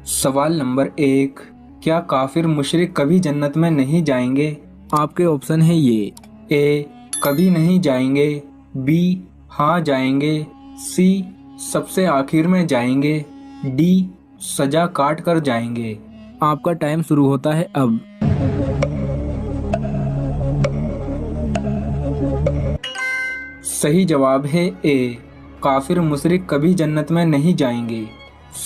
सवाल नंबर 1। क्या काफिर मुशरिक कभी जन्नत में नहीं जाएंगे? आपके ऑप्शन है ये। ए, कभी नहीं जाएंगे। बी, हाँ जाएंगे। सी, सबसे आखिर में जाएंगे। डी, सजा काट कर जाएंगे। आपका टाइम शुरू होता है अब। सही जवाब है ए, काफिर मुशरिक कभी जन्नत में नहीं जाएंगे।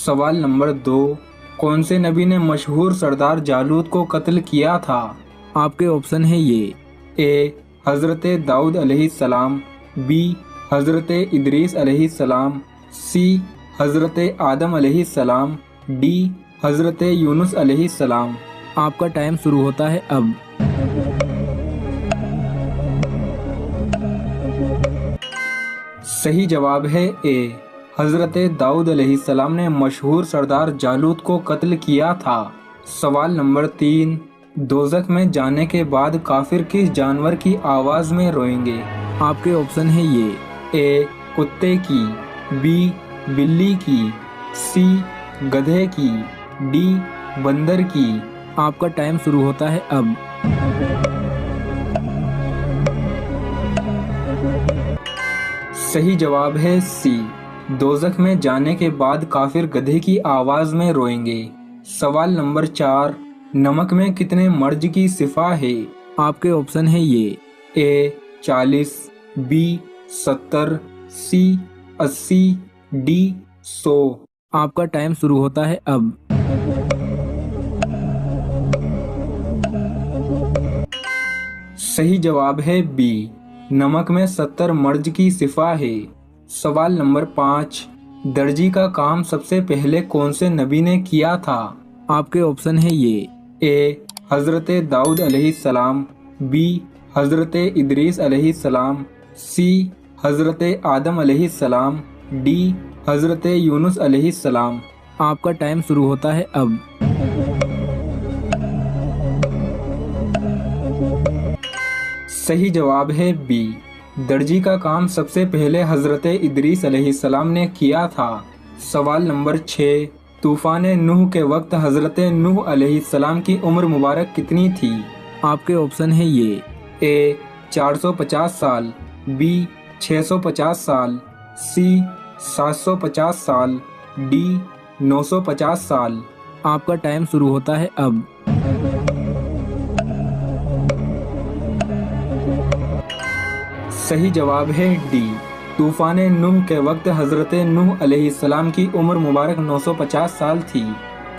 सवाल नंबर 2। कौन से नबी ने मशहूर सरदार जालूत को कत्ल किया था? आपके ऑप्शन है ये। ए, हजरत दाऊद अलैहिस्सलाम। बी, हजरत इदरीस अलैहिस्सलाम। सी, हजरत आदम अलैहिस्सलाम। डी, हजरत यूनुस अलैहिस्सलाम। आपका टाइम शुरू होता है अब। सही जवाब है ए, हजरत दाऊद अलैहिस्सलाम ने मशहूर सरदार जालूत को कत्ल किया था। सवाल नंबर 3। दोज़ख में जाने के बाद काफिर किस जानवर की आवाज में रोएंगे? आपके ऑप्शन है ये। ए, कुत्ते की। बी, बिल्ली की। सी, गधे की। डी, बंदर की। आपका टाइम शुरू होता है अब। सही जवाब है सी, दोज़ख में जाने के बाद काफिर गधे की आवाज में रोएंगे। सवाल नंबर 4। नमक में कितने मर्ज की सिफा है? आपके ऑप्शन है ये। ए, 40। बी, 70। सी, 80। डी, 100। आपका टाइम शुरू होता है अब। सही जवाब है बी, नमक में 70 मर्ज की सिफा है। सवाल नंबर 5। दर्जी का काम सबसे पहले कौन से नबी ने किया था? आपके ऑप्शन है ये। ए, हजरत दाऊद अलैहिस्सलाम। बी, हजरत इदरीस अलैहिस्सलाम। सी, हजरत आदम अलैहिस्सलाम। डी, हजरत यूनुस अलैहिस्सलाम। आपका टाइम शुरू होता है अब। सही जवाब है बी, दर्जी का काम सबसे पहले हजरत इदरीस अलैहिस्सलाम ने किया था। सवाल नंबर 6। तूफान नूह के वक्त हजरत नूह अलैहिस्सलाम की उम्र मुबारक कितनी थी? आपके ऑप्शन है ये। ए, 450 साल। बी, 650 साल। सी, 750 साल। डी, 950 साल। आपका टाइम शुरू होता है अब। सही जवाब है डी, तूफान नूह के वक्त हजरत नूह अलैहिस्सलाम की उम्र मुबारक 950 साल थी।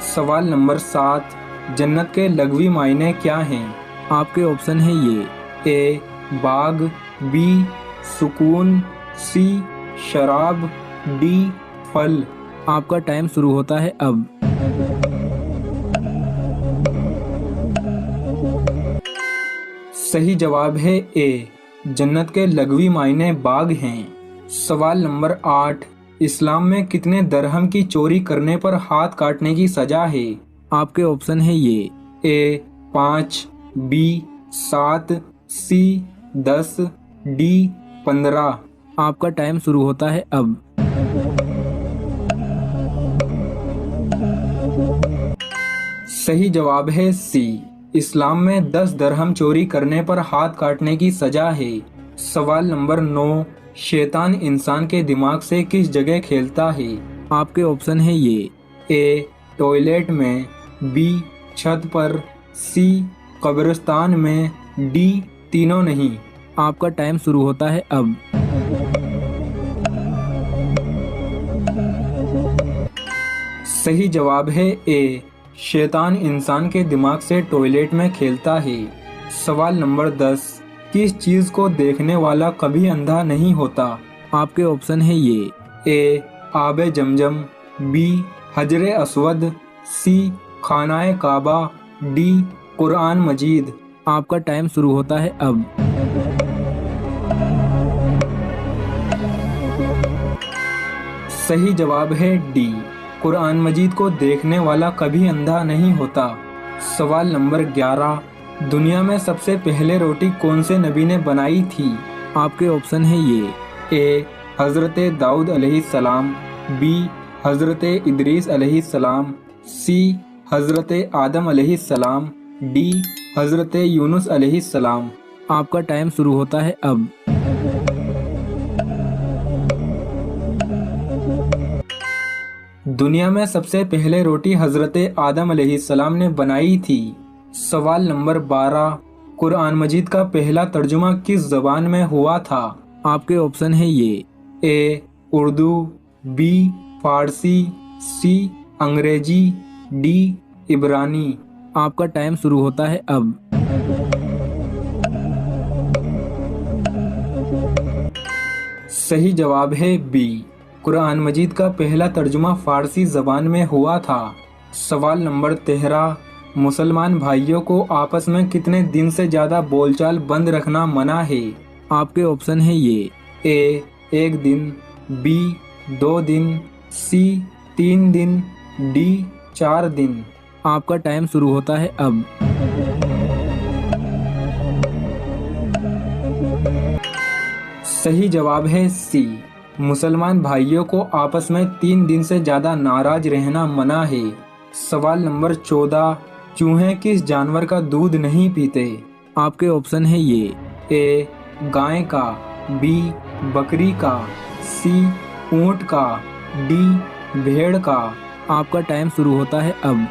सवाल नंबर 7। जन्नत के लग़वी मायने क्या हैं? आपके ऑप्शन है ये। ए, बाग। बी, सुकून। सी, शराब। डी, फल। आपका टाइम शुरू होता है अब। सही जवाब है ए, जन्नत के लग़वी मायने बाग हैं। सवाल नंबर 8। इस्लाम में कितने दरहम की चोरी करने पर हाथ काटने की सजा है? आपके ऑप्शन है ये। ए, 5। बी, 7। सी, 10। डी, 15। आपका टाइम शुरू होता है अब। सही जवाब है सी, इस्लाम में 10 दरहम चोरी करने पर हाथ काटने की सजा है। सवाल नंबर 9। शैतान इंसान के दिमाग से किस जगह खेलता है? आपके ऑप्शन है ये। ए, टॉयलेट में। बी, छत पर। सी, कब्रिस्तान में। डी, तीनों नहीं। आपका टाइम शुरू होता है अब। सही जवाब है ए, शैतान इंसान के दिमाग से टॉयलेट में खेलता है। सवाल नंबर 10। किस चीज को देखने वाला कभी अंधा नहीं होता? आपके ऑप्शन है ये। ए, आबे जमजम। B, हजरे Aswad. सी, खानाए काबा। डी, कुरान मजीद। आपका टाइम शुरू होता है अब। सही जवाब है डी, कुरान मजीद को देखने वाला कभी अंधा नहीं होता। सवाल नंबर 11। दुनिया में सबसे पहले रोटी कौन से नबी ने बनाई थी? आपके ऑप्शन है ये। ए, हजरत दाऊद अलैहिस्सलाम। बी, हजरत इदरीस अलैहिस्सलाम। सी हज़रत आदम अलैहिस्सलाम, डी हज़रत यूनुस अलैहिस्सलाम। आपका टाइम शुरू होता है अब। दुनिया में सबसे पहले रोटी हज़रत आदम अलैहिस्सलाम ने बनाई थी। सवाल नंबर 12, कुरान मजीद का पहला तर्जुमा किस ज़बान में हुआ था? आपके ऑप्शन है ये, ए उर्दू, बी फारसी, सी अंग्रेजी, डी इब्रानी। आपका टाइम शुरू होता है अब। सही जवाब है बी, कुरान मजीद का पहला तर्जुमा फारसी ज़बान में हुआ था। सवाल नंबर 13, मुसलमान भाइयों को आपस में कितने दिन से ज़्यादा बोलचाल बंद रखना मना है? आपके ऑप्शन है ये, ए 1 दिन, बी 2 दिन, सी 3 दिन, डी 4 दिन। आपका टाइम शुरू होता है अब। सही जवाब है सी, मुसलमान भाइयों को आपस में 3 दिन से ज़्यादा नाराज रहना मना है। सवाल नंबर 14, चूहे किस जानवर का दूध नहीं पीते? आपके ऑप्शन है ये, ए गाय का, बी बकरी का, सी ऊंट का, डी भेड़ का। आपका टाइम शुरू होता है अब।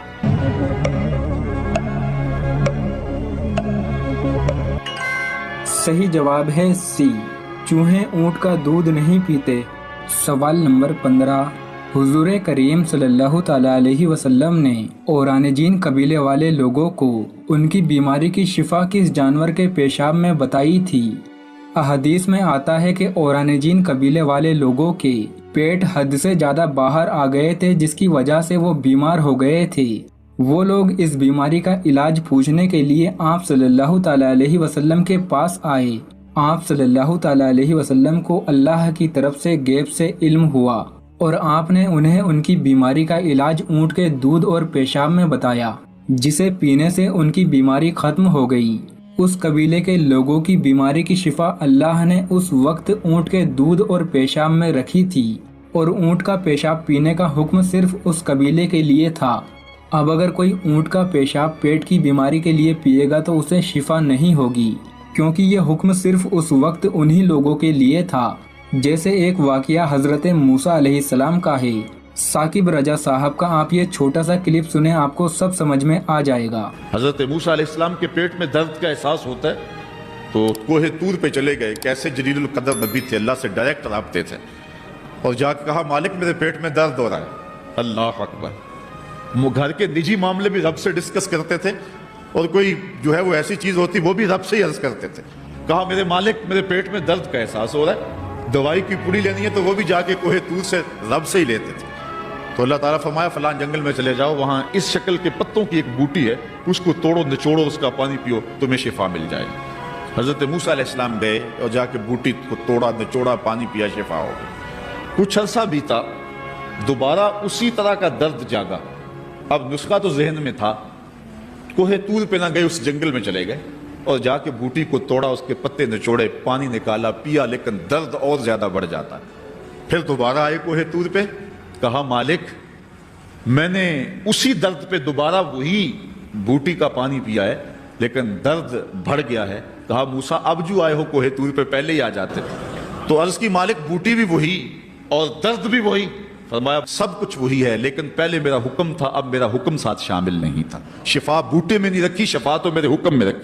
सही जवाब है सी, चूहे ऊंट का दूध नहीं पीते। सवाल नंबर 15, हुजूर करीम सल्लल्लाहु ताला अलैहि वसल्लम ने औरानेजीन कबीले वाले लोगों को उनकी बीमारी की शिफा किस जानवर के पेशाब में बताई थी? अहदीस में आता है कि औरानेजीन कबीले वाले लोगों के पेट हद से ज़्यादा बाहर आ गए थे, जिसकी वजह से वो बीमार हो गए थे। वो लोग इस बीमारी का इलाज पूछने के लिए आप सल्लल्लाहु ताला अलैहि वसल्लम के पास आए। आप सल्लल्लाहु ताला अलैहि वसल्लम को अल्लाह की तरफ से गैब से इल्म हुआ और आपने उन्हें उनकी बीमारी का इलाज ऊँट के दूध और पेशाब में बताया, जिसे पीने से उनकी बीमारी खत्म हो गई। उस कबीले के लोगों की बीमारी की शिफा अल्लाह ने उस वक्त ऊँट के दूध और पेशाब में रखी थी और ऊँट का पेशाब पीने का हुक्म सिर्फ उस कबीले के लिए था। अब अगर कोई ऊँट का पेशाब पेट की बीमारी के लिए पिएगा तो उसे शिफा नहीं होगी, क्योंकि ये हुक्म सिर्फ उस वक्त उन्हीं लोगों के लिए था। जैसे एक वाकया हजरत मूसा अलैहिस्सलाम का है। साकिब रजा साहब का आप ये छोटा सा क्लिप सुने, आपको सब समझ में आ जाएगा। हजरत मूसा अलैहिस्सलाम के पेट में दर्द का एहसास होता है तो कोहे तूर पे चले गए। कैसे जलीलुल कदर नबी थे, अल्लाह से डायरेक्ट राब्ते थे, और जाकर कहा मालिक मेरे पेट में दर्द हो रहा है। अल्लाह अकबर। घर के निजी मामले भी रब से डिस्कस करते थे, और कोई जो है वो ऐसी चीज होती वो भी रब से ही अर्ज करते थे। कहा मेरे मालिक मेरे पेट में दर्द का एहसास हो रहा है, दवाई की पुड़ी लेनी है, तो वो भी जाके कोहे तूर से रब से ही लेते थे। तो अल्लाह ताला फरमाया फलां जंगल में चले जाओ, वहां इस शक्ल के पत्तों की एक बूटी है, उसको तोड़ो निचोड़ो, उसका पानी पियो, तुम्हें शिफा मिल जाएगी। हजरत मूसा अलैहिस्सलाम गए और जाके बूटी को तोड़ा निचोड़ा, पानी पिया, शिफा हो गई। कुछ अरसा बीता, दोबारा उसी तरह का दर्द जागा। अब नुस्खा तो जहन में था, कोहे तूर पे ना गए, उस जंगल में चले गए और जाके बूटी को तोड़ा, उसके पत्ते निचोड़े, पानी निकाला, पिया, लेकिन दर्द और ज्यादा बढ़ जाता। फिर दोबारा आए कोहे तूर पे, कहा मालिक मैंने उसी दर्द पे दोबारा वही बूटी का पानी पिया है, लेकिन दर्द बढ़ गया है। कहा मूसा अब जो आए हो कोहे तूर पे, पहले ही आ जाते। तो अर्ज की मालिक बूटी भी वही और दर्द भी वही। फरमाया सब कुछ वही है, लेकिन पहले मेरा हुक्म था, अब मेरा हुक्म साथ शामिल नहीं था। शिफा बूटे में नहीं रखी, शिफा तो मेरे हुक्म में रखी।